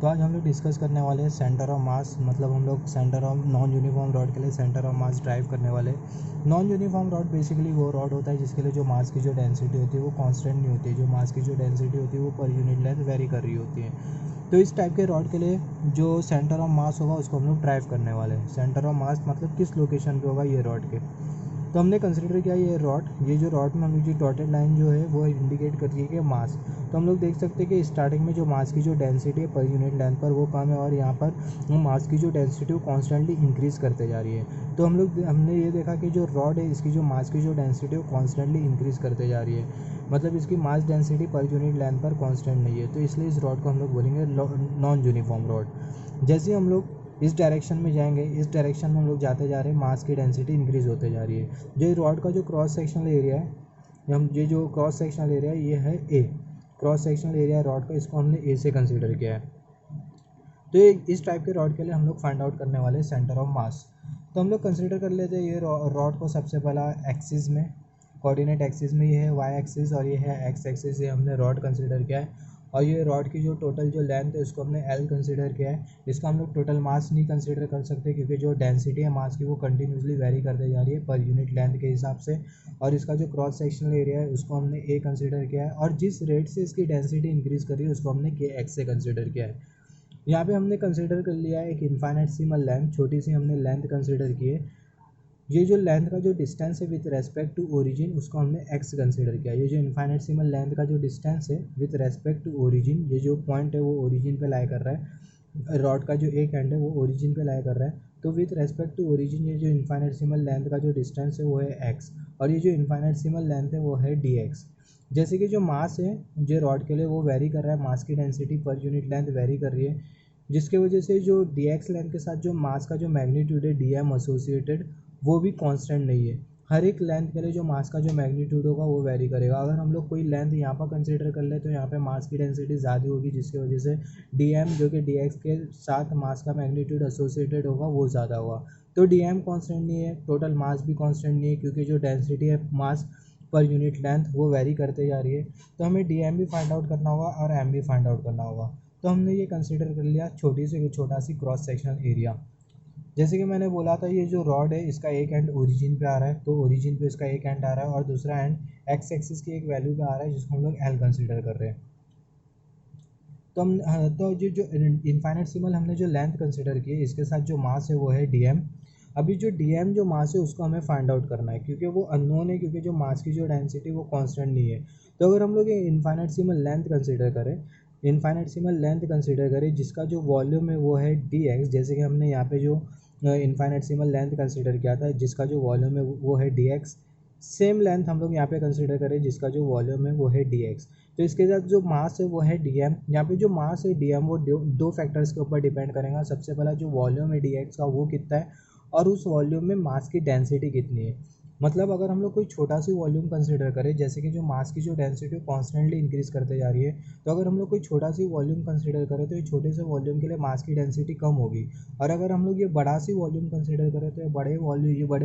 तो आज हम लोग डिस्कस करने वाले हैं सेंटर ऑफ मास, मतलब हम लोग centre of non uniform rod के लिए सेंटर ऑफ मास ड्राइव करने वाले हैं। नॉन यूनिफॉर्म रॉड बेसिकली वो रॉड होता है जिसके लिए जो मास की जो डेंसिटी होती है वो कांस्टेंट नहीं होती है, जो मास की जो डेंसिटी होती है वो पर यूनिट लेंथ वेरी कर रही होती है। तो इस टाइप के रॉड के लिए जो सेंटर ऑफ मास होगा उसको हम लोग ड्राइव करने वाले हैं। सेंटर ऑफ मास मतलब किस लोकेशन पे होगा ये रॉड के। तो हमने कंसिडर किया ये जो रॉड में हम लोग जो डॉटेड लाइन जो है वो इंडिकेट कर रही है कि मास। तो हम लोग देख सकते हैं कि स्टार्टिंग में जो मास की जो डेंसिटी है पर यूनिट लेंथ पर वो कम है, और यहाँ पर वो मास की जो डेंसिटी वो कॉन्स्टेंटली इंक्रीज़ करते जा रही है। तो हमने ये देखा कि जो रॉड है इसकी जो मास की जो डेंसिटी है वो कॉन्स्टेंटली इंक्रीज़ करते जा रही है, मतलब इसकी mass density per unit length पर कॉन्स्टेंट नहीं है। तो इसलिए इस रॉड को हम लोग बोलेंगे नॉन यूनिफॉर्म रॉड। जैसे हम लोग इस डायरेक्शन में जाएंगे, इस डायरेक्शन में हम लोग जाते जा रहे हैं, मास की डेंसिटी इंक्रीज़ होते जा रही है। जो रॉड का जो क्रॉस सेक्शनल एरिया है, ये जो क्रॉस सेक्शनल एरिया है ये है ए। क्रॉस सेक्शनल एरिया रॉड का, इसको हमने ए से कंसीडर किया है। तो इस टाइप के रॉड के लिए हम लोग फाइंड आउट करने वाले हैं सेंटर ऑफ मास। तो हम लोग कंसीडर कर लेते हैं ये रॉड को सबसे पहला एक्सिस में, कोऑर्डिनेट एक्सिस में। ये है वाई एक्सिस और ये है एक्स एक्सिस, ये हमने रॉड कंसीडर किया है। और ये रॉड की जो टोटल जो लेंथ है उसको हमने एल कंसीडर किया है। इसका हम लोग टोटल मास नहीं कंसीडर कर सकते क्योंकि जो डेंसिटी है मास की वो कंटिन्यूसली वेरी करते जा रही है पर यूनिट लेंथ के हिसाब से। और इसका जो क्रॉस सेक्शनल एरिया है उसको हमने ए कंसीडर किया है, और जिस रेट से इसकी डेंसिटी इंक्रीज़ कर रही है उसको हमने के एक्स से कंसीडर किया है। यहाँ पे हमने कंसीडर कर लिया है एक इनफाइनेटसिमल लेंथ, छोटी सी हमने लेंथ कंसीडर की है। ये जो लेंथ का जो डिस्टेंस है विथ रेस्पेक्ट टू ओरिजिन उसको हमने एक्स कंसीडर किया। ये जो इनफाइनेटसिमल लेंथ का जो डिस्टेंस है विथ रेस्पेक्ट टू ओरिजिन, ये जो पॉइंट है वो ओरिजिन पे लाई कर रहा है, रॉड का जो एक एंड है वो ओरिजिन पे लाई कर रहा है। तो विथ रेस्पेक्ट टू ओरिजिन ये जो इनफाइनेटसिमल लेंथ का जो डिस्टेंस है वो है एक्स, और ये जो इनफाइनेटसिमल लेंथ है वो है डी एक्स। जैसे कि जो मास है जो रॉड के लिए वो वेरी कर रहा है, मास की density per unit length very कर रही है, जिसके वजह से जो डी एक्स लेंथ के साथ जो मास का जो मैग्नीट्यूड है डी एम एसोसिएटेड वो भी कांस्टेंट नहीं है। हर एक लेंथ के लिए जो मास का जो मैग्नीट्यूड होगा वो वेरी करेगा। अगर हम लोग कोई लेंथ यहाँ पर कंसीडर कर ले तो यहाँ पे मास की डेंसिटी ज़्यादा होगी, जिसकी वजह से डी एम जो कि डी एक्स के साथ मास का मैग्नीट्यूड एसोसिएटेड होगा वो ज़्यादा होगा। तो डी एम कॉन्स्टेंट नहीं है, टोटल मास भी कॉन्स्टेंट नहीं है, क्योंकि जो डेंसिटी है मास पर यूनिट लेंथ वो वेरी करते जा रही है। तो हमें डी एम भी फाइंड आउट करना होगा और एम भी फाइंड आउट करना होगा। तो हमने ये कंसीडर कर लिया छोटा सी क्रॉस सेक्शनल एरिया। जैसे कि मैंने बोला था ये जो रॉड है इसका एक एंड ओरिजिन पे आ रहा है, तो ओरिजिन पे इसका एक एंड आ रहा है और दूसरा एंड एक्स एक्सिस की एक वैल्यू पे आ रहा है जिसको हम लोग एल कंसीडर कर रहे हैं। तो तो जो इनफाइनेटसिमल हमने जो लेंथ कंसीडर की है इसके साथ जो मास है वो है डी एम। अभी जो डी एम जो मास है उसको हमें फाइंड आउट करना है क्योंकि वो अननोन है, क्योंकि जो मास की जो डेंसिटी वो कांस्टेंट नहीं है। तो अगर हम लोग ये इनफाइनेटसिमल लेंथ कंसीडर करें, इनफाइनेटसिमल लेंथ कंसीडर करें जिसका जो वॉल्यूम है वो है डी एक्स, जैसे कि हमने यहाँ पे जो इनफाइनेटसिमल लेंथ कंसीडर किया था जिसका जो वॉल्यूम है वो है डी एक्स, सेम लेंथ हम लोग यहाँ पे कंसीडर करें जिसका जो वॉल्यूम है वो है डी एक्स। तो इसके साथ जो मास है वो है डी एम। यहाँ पे जो मास है डी एम वो दो फैक्टर्स के ऊपर डिपेंड करेगा। सबसे पहला जो वॉल्यूम है डी एक्स का वो कितना है, और उस वॉल्यूम में मास की डेंसिटी कितनी है। मतलब अगर हम लोग कोई छोटा सी वॉल्यूम कंसीडर करें, जैसे कि जो मास की जो डेंसिटी कॉन्स्टेंटली इंक्रीज़ करते जा रही है, तो अगर हम लोग कोई छोटा सी वॉल्यूम कंसीडर करें तो ये छोटे से वॉल्यूम के लिए मास की डेंसिटी कम होगी। और अगर हम लोग ये बड़ा सी वॉल्यूम कंसीडर करें तो ये बड़े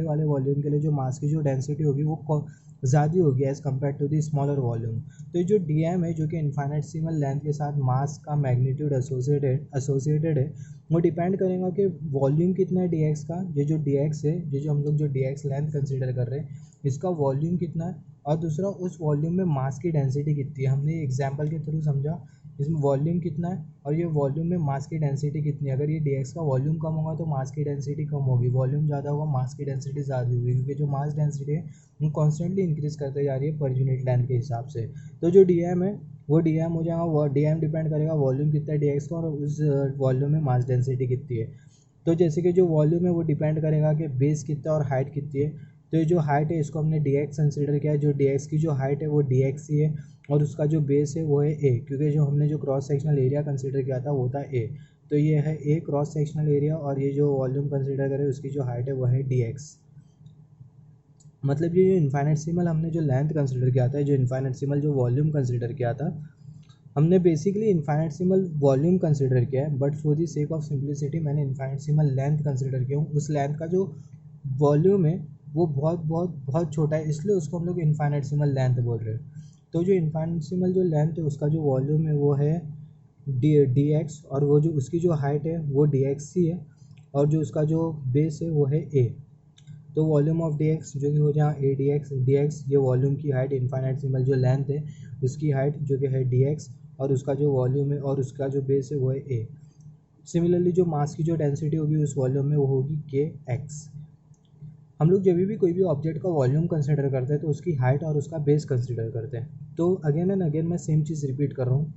वाले वॉल्यूम के लिए जो मास की जो डेंसिटी होगी वो ज़्यादा होगी as compare to the smaller volume. तो ये जो डी एम है जो कि इनफाइनेटसिमल लेंथ के साथ मास का मैग्नीट्यूड एसोसिएटेड है, वो डिपेंड करेगा कि वॉल्यूम कितना है डी एक्स का। ये जो डी एक्स है, ये जो हम लोग जो डी एक्स लेंथ कंसीडर कर रहे हैं इसका वॉल्यूम कितना है, और दूसरा उस वॉल्यूम में मास की डेंसिटी कितनी है। हमने एग्जाम्पल के थ्रू समझा इसमें वॉल्यूम कितना है और ये वॉल्यूम में मास की डेंसिटी कितनी है। अगर ये डी एक्स का वॉल्यूम कम होगा तो मास की डेंसिटी कम होगी, वॉल्यूम ज़्यादा होगा मास की डेंसिटी ज़्यादा होगी, क्योंकि जो मास डेंसिटी है वो कॉन्स्टेंटली इंक्रीज़ करते जा रही है पर यूनिट लेंथ के हिसाब से। तो जो डी एम है वो डी एम हो जाएगा, वो डी एम डिपेंड करेगा वॉल्यूम कितना है डी एक्स का और उस वॉल्यूम में मास डेंसिटी कितनी है। तो जैसे कि जो वॉल्यूम है वो डिपेंड करेगा कि बेस कितना और हाइट कितनी है। तो ये जो हाइट है इसको हमने डी एक्स कंसिडर किया है, जो डी एक्स की जो हाइट है वो डी एक्स ही है, और उसका जो बेस है वो है ए, क्योंकि जो हमने जो क्रॉस सेक्शनल एरिया कंसिडर किया था वो था ए। तो ये है ए क्रॉस सेक्शनल एरिया, और ये जो वॉल्यूम कंसिडर करें उसकी जो हाइट है वो है डी एक्स। मतलब ये जो इनफाइनेटसिमल हमने जो लेंथ कंसिडर किया था, जो इनफाइनेटसिमल जो वॉल्यूम कंसिडर किया था, हमने बेसिकली इनफाइनेटसिमल वॉल्यूम कंसिडर किया है, but for the sake of simplicity मैंने इनफाइनेटसिमल लेंथ कंसिडर किया हूँ। उस लेंथ का जो वॉल्यूम है वो बहुत छोटा है, इसलिए उसको हम लोग इनफाइनेटसिमल लेंथ बोल रहे हैं। तो जो इनफाइनेटसिमल जो लेंथ है उसका जो वॉल्यूम है वो है डी एक्स, और वो जो उसकी जो हाइट है वो डी एक्स सी है, और जो उसका जो बेस है वो है ए। तो वॉल्यूम ऑफ डी एक्स जो कि हो जहाँ ए डी एक्स ये वॉल्यूम की हाइट, इनफाइनेटसिमल जो लेंथ है उसकी हाइट जो कि है डी एक्स, और उसका जो वॉल्यूम है और उसका जो बेस है वो है ए। सिमिलरली जो मास की जो डेंसिटी होगी उस वॉल्यूम में वो होगी के एक्स। हम लोग जब भी कोई भी ऑब्जेक्ट का वॉल्यूम कंसिडर करते हैं तो उसकी हाइट और उसका बेस कंसिडर करते हैं। तो अगेन एंड अगेन मैं सेम चीज़ रिपीट कर रहा हूँ।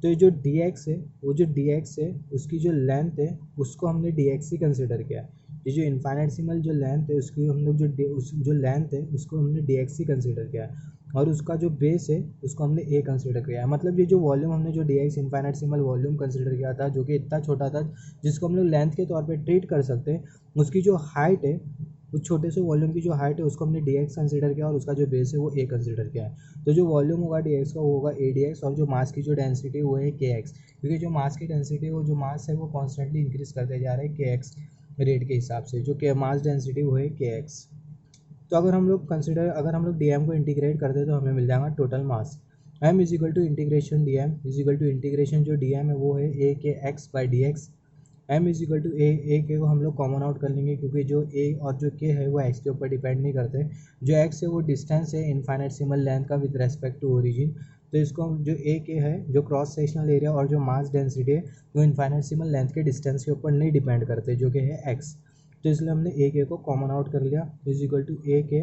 तो ये जो डी एक्स है, वो जो डी एक्स है उसकी जो लेंथ है उसको हमने डी एक्स ही कंसिडर किया है। ये जो इनफाइनेटसिमल जो लेंथ है उसकी हम लोग जो लेंथ है उसको हमने डी एक्स ही कंसिडर किया है, और उसका जो बेस है उसको हमने ए कंसिडर किया है। मतलब ये जो वॉल्यूम हमने जो डी एक्स इनफाइनेटसिमल वॉल्यूम कंसिडर किया था जो कि इतना छोटा था जिसको हम लोग लेंथ के तौर पर ट्रीट कर सकते हैं, उसकी जो हाइट है उस छोटे से वॉल्यूम की जो हाइट है उसको हमने डी एक्स कंसिडर किया, और उसका जो बेस है वो ए कंसिडर किया है। तो जो वॉल्यूम होगा डी एक्स का वो होगा ए डी एक्स, और जो मास की जो डेंसिटी वो है के एक्स, क्योंकि जो मास की डेंसिटी वो जो मास है वो कॉन्स्टेंटली इंक्रीज करते जा रहे हैं के एक्स रेट के हिसाब से, जो कि मास डेंसिटी वो है के एक्स। तो अगर हम लोग डी एम को इंटीग्रेट करते हैं तो हमें मिल जाएगा total mass. M is equal to integration D M is equal to integration जो डी एम है वो है A K X by D X. M is equal to A K को हम लोग कॉमन आउट कर लेंगे क्योंकि जो ए और जो के है वो एक्स के ऊपर डिपेंड नहीं करते। जो एक्स है वो डिस्टेंस है इनफाइनेटसिमल लेंथ का विद रेस्पेक्ट टू ओरिजिन। तो इसको जो ए के है जो क्रॉस सेक्शनल एरिया और जो मास डेंसिटी है वो इनफाइनेटसिमल लेंथ के डिस्टेंस के ऊपर नहीं डिपेंड करते जो कि है एक्स। तो इसलिए हमने ए के को कॉमन आउट कर लिया इज इक्वल टू ए के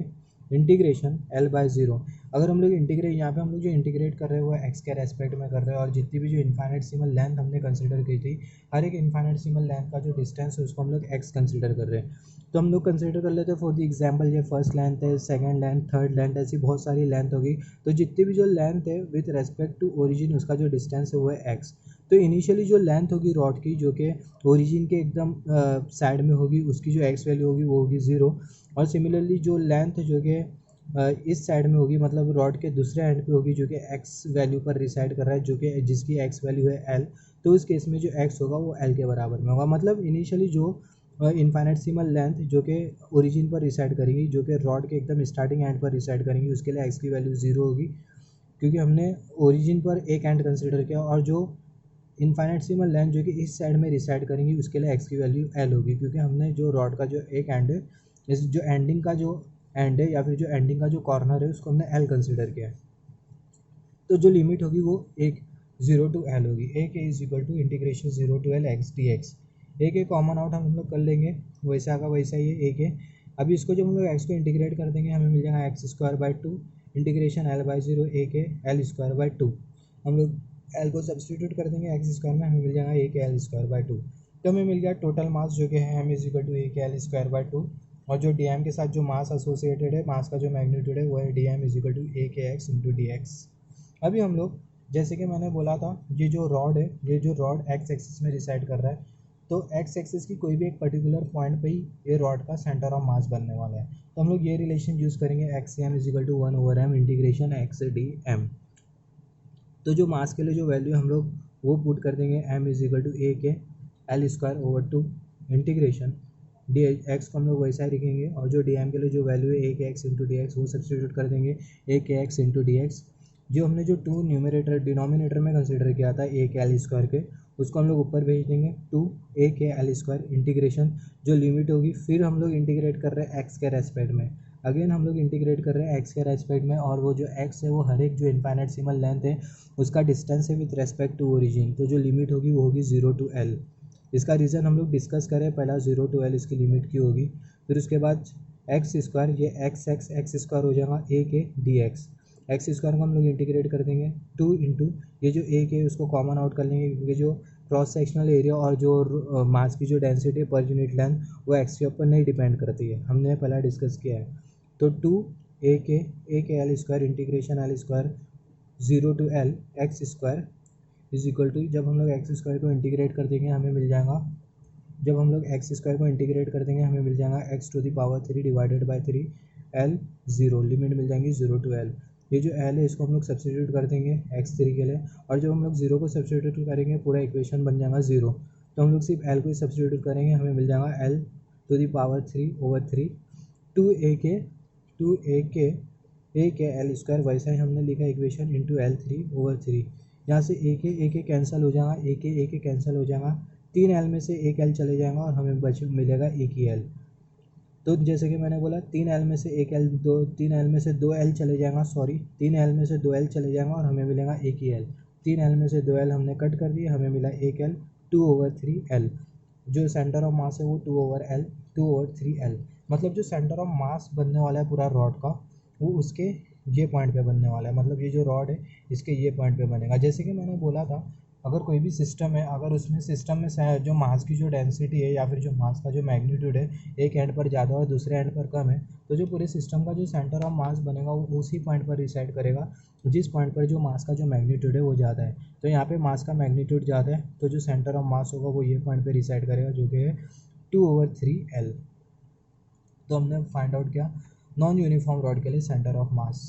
इंटीग्रेशन एल बाई ज़ीरो। अगर हम लोग इंटीग्रेट यहाँ पे हम लोग जो इंटीग्रेट कर रहे हैं वो एक्स के रेस्पेक्ट में कर रहे हैं, और जितनी भी जो इनफाइनेटसिमल लेंथ हमने कंसिडर की थी हर एक इनफाइनेटसिमल लेंथ का जो डिस्टेंस है उसको हम लोग एक्स कंसिडर कर रहे हैं। तो हम लोग कंसिडर कर लेते हैं फॉर द एग्जांपल ये फर्स्ट लेंथ है, सेकंड लेंथ, थर्ड लेंथ, ऐसी बहुत सारी लेंथ होगी। तो जितनी भी जो लेंथ है विथ रेस्पेक्ट टू ओरिजिन उसका जो डिस्टेंस है वो है एक्स। तो इनिशियली जो लेंथ होगी रॉड की जो कि ओरिजिन के एकदम साइड में होगी उसकी जो एक्स वैल्यू होगी वो होगी ज़ीरो, और सिमिलरली जो लेंथ जो कि इस साइड में होगी मतलब रॉड के दूसरे एंड पे होगी जो कि एक्स वैल्यू पर रिसाइड कर रहा है जो कि जिसकी एक्स वैल्यू है एल। तो उस केस में जो एक्स होगा वो एल के बराबर में होगा। मतलब इनिशियली जो इनफाइनेटसिमल लेंथ जो कि ओरिजिन पर रिसाइड करेंगी जो कि रॉड के एकदम स्टार्टिंग एंड पर रिसाइड करेंगी उसके लिए एक्स की वैल्यू ज़ीरो होगी, क्योंकि हमने ओरिजिन पर एक एंड कंसिडर किया, और जो इनफाइनेटसिमल लेंथ जो कि इस साइड में रिसाइड करेंगी उसके लिए एक्स की वैल्यू एल होगी, क्योंकि हमने जो रॉड का जो एक एंड है इस जो एंडिंग का जो एंड है या फिर जो एंडिंग का जो कॉर्नर है उसको हमने एल कंसिडर किया है। तो जो लिमिट होगी वो एक जीरो टू एल होगी। A K is equal to integration zero to L X D X. A K common out हम लोग कर लेंगे वैसा का वैसा ही है ए के। अभी इसको जब हम लोग एक्स को इंटीग्रेट कर देंगे हमें मिल जाएगा X square by two integration L by zero A K L square by to. हम लोग एल को सब्सटीट्यूट कर देंगे एक्स स्क्वायर में, हमें मिल जाएगा ए K L square by to. तो हमें मिल गया टोटल मास जो कि है M is equal to A K L square by to, और जो डी एम के साथ जो मास एसोसिएटेड है मास का जो मैग्नीट्यूड है वो है D M is equal to A K X into D x. अभी हम लोग जैसे कि मैंने बोला था ये जो रॉड है ये जो रॉड एक्स एक्सिस में रिसाइड कर रहा है, तो एक्स एक्सिस की कोई भी एक पर्टिकुलर पॉइंट पे ही ये रॉड का सेंटर ऑफ मास बनने वाला है। तो हम लोग ये रिलेशन यूज़ करेंगे x M is equal to one over m integration x d m. तो जो मास के लिए जो वैल्यू हम लोग वो पुट कर देंगे M is equal to A K L square over two integration D X को हम लोग वैसा ही लिखेंगे, और जो डी एम के लिए जो वैल्यू है A K X into D x वो सब्सटीट्यूट कर देंगे ए K X into D x. जो हमने जो टू न्यूमरेटर डिनोमिनेटर में कंसिडर किया था ए के एल स्क्वायर के उसको हम लोग ऊपर भेज देंगे to A K L square integration जो लिमिट होगी, फिर हम लोग इंटीग्रेट कर रहे हैं एक्स के रेस्पेक्ट में। अगेन हम लोग इंटीग्रेट कर रहे हैं एक्स के रेस्पेक्ट में, और वो जो एक्स है वो हर एक जो इनफाइनेटसिमल लेंथ है उसका डिस्टेंस है विद रेस्पेक्ट टू ओरिजिन। तो जो लिमिट होगी वो होगी ज़ीरो टू एल। इसका रीज़न हम लोग डिस्कस करें, पहला ज़ीरो टू एल इसकी लिमिट की होगी, फिर उसके बाद एक्स स्क्वायर ये एक्स स्क्वायर हो जाएगा ए के डी एक्स। एक्स स्क्वायर को हम लोग इंटीग्रेट कर देंगे टू इंटू ये जो ए के उसको कॉमन आउट कर लेंगे, क्योंकि जो क्रॉस सेक्शनल एरिया और जो मास की जो डेंसिटी पर यूनिट लेंथ वो एक्स के ऊपर नहीं डिपेंड करती है, हमने पहला डिस्कस किया है। तो two A K L square integration L square zero two L X square is equal to जब हम लोग एक्स स्क्वायर को इंटीग्रेट कर देंगे हमें मिल जाएगा जब हम लोग एक्स स्क्वायर को इंटीग्रेट कर देंगे हमें मिल जाएगा X to the power three divided by three L zero. Limit मिल जाएंगी ज़ीरो टू एल। ये जो एल है इसको हम लोग सब्सटीट्यूट कर देंगे एक्स थ्री के लिए, और जब हम लोग ज़ीरो को सब्सटीट्यूट करेंगे पूरा इक्वेशन बन जाएगा ज़ीरो। तो हम लोग सिर्फ एल को ही सब्सटीट्यूट करेंगे हमें मिल जाएगा L to the power three over three two A K L square वैसा ही हमने लिखा equation into L three over three. यहाँ से एक ए कैंसिल हो जाएगा, एक ए कैंसिल हो जाएगा, 3 एल में से एक एल चले जाएगा और हमें मिलेगा एक ही एल। तो जैसे कि मैंने बोला 3 एल में से एक एल, 3 एल में से 2 एल चले जाएगा, 3 एल में से 2 एल चले जाएगा और हमें मिलेगा एक ही एल। 3 एल में से 2 एल हमने कट कर दिए, हमें मिला एक एल, 2/3 एल। जो सेंटर ऑफ मास है वो 2/3 एल। मतलब जो सेंटर ऑफ मास बनने वाला है पूरा रॉड का, वो उसके ये पॉइंट पे बनने वाला है। मतलब ये जो रॉड है इसके ये पॉइंट पे बनेगा। जैसे कि मैंने बोला था, अगर कोई भी सिस्टम है, अगर उसमें सिस्टम में जो मास की जो डेंसिटी है या फिर जो मास का जो मैग्नीट्यूड है एक एंड पर ज़्यादा और दूसरे एंड पर कम है, तो जो पूरे सिस्टम का जो सेंटर ऑफ मास बनेगा वो उसी पॉइंट पर रिसाइड करेगा जिस पॉइंट पर जो मास का जो मैग्नीट्यूड है वो ज़्यादा है। तो यहाँ पे मास का मैग्नीट्यूड ज़्यादा है, तो जो सेंटर ऑफ मास होगा वो ये पॉइंट पर रिसाइड करेगा, जो कि है 2/3 एल। तो हमने फाइंड आउट किया नॉन यूनिफॉर्म रॉड के लिए सेंटर ऑफ मास।